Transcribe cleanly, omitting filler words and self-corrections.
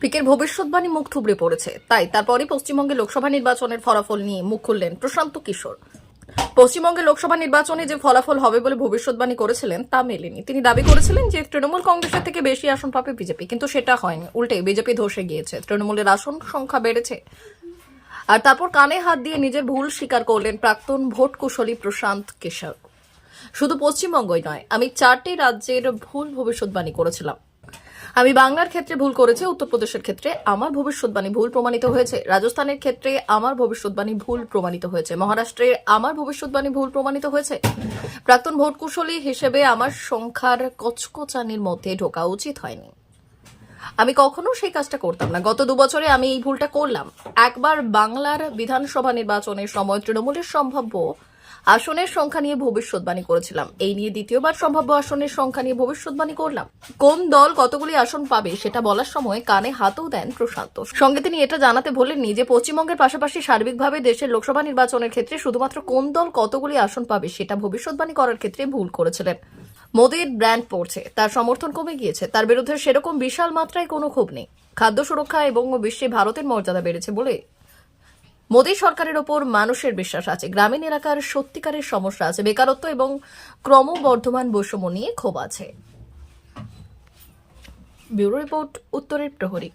পিকের ভবিষ্যৎবাণী মুখ থুবড়ে পড়েছে, তাই তারপরই পশ্চিমবঙ্গে লোকসভা নির্বাচনের ফলাফল নিয়ে মুখ খুললেন প্রশান্ত কিশোর। পশ্চিমবঙ্গে লোকসভা নির্বাচনে যে ফলাফল হবে বলে ভবিষ্যৎবাণী করেছিলেন তা মেলেনি। তিনি দাবি করেছিলেন যে তৃণমূল কংগ্রেসের থেকে বেশি আসন পাবে বিজেপি, কিন্তু সেটা হয়নি। উল্টে বিজেপি ধসে গিয়েছে, তৃণমূলের আসন সংখ্যা বেড়েছে। আর তারপর কানে হাত দিয়ে নিজের ভুল স্বীকার করলেন প্রাক্তন ভোট কুশলী প্রশান্ত কিশোর। শুধু পশ্চিমবঙ্গই নয়, আমি 4টি রাজ্যের ভুল ভবিষ্যৎবাণী করেছিলাম। আমি বাংলার ক্ষেত্রে ভুল করেছি, উত্তরপ্রদেশের ক্ষেত্রে আমার ভবিষ্যৎবাণী ভুল প্রমাণিত হয়েছে, রাজস্থানের ক্ষেত্রে আমার ভবিষ্যৎবাণী ভুল প্রমাণিত হয়েছে, মহারাষ্ট্রে আমার ভবিষ্যৎবাণী ভুল প্রমাণিত হয়েছে। প্রাক্তন ভোট কুশলী হিসেবে আমার সংখ্যার কচকচানির মধ্যে ঢোকা উচিত হয়নি। আমি কখনো সেই কাজটা করতাম না। গত 2 বছরে আমি এই ভুলটা করলাম। একবার বাংলার বিধানসভা নির্বাচনের সময় তৃণমূলের সম্ভাব্য আসনের সংখ্যা নিয়ে ভবিষ্যৎবাণী করেছিলাম। এই নিয়ে দ্বিতীয়বার সম্ভাব্য আসনের সংখ্যা নিয়ে ভবিষ্যৎবাণী করলাম। কোন দল কতগুলি আসন পাবে সেটা বলার সময় কানে হাতও দেন প্রশান্ত। সঙ্গে তিনি এটা জানাতে বলেননি যে পশ্চিমবঙ্গের পাশাপাশি সার্বিকভাবে দেশের লোকসভা নির্বাচনের ক্ষেত্রে শুধুমাত্র কোন দল কতগুলি আসন পাবে সেটা ভবিষ্যৎবাণী করার ক্ষেত্রে ভুল করেছিলেন। মোদির ব্র্যান্ড পড়ছে, তার সমর্থন কমে গিয়েছে, তার বিরুদ্ধে সেরকম বিশাল মাত্রায় কোনো ক্ষোভ নেই। খাদ্য সুরক্ষা এবং বিশ্বে ভারতের মর্যাদা বেড়েছে বলে মোদী সরকারের ওপর মানুষের বিশ্বাস আছে। গ্রামীণ এলাকার সত্যিকারের সমস্যা আছে, বেকারত্ব এবং ক্রমবর্ধমান বৈষম্য নিয়ে ক্ষোভ আছে। ব্যুরো রিপোর্ট, উত্তরের প্রহরী।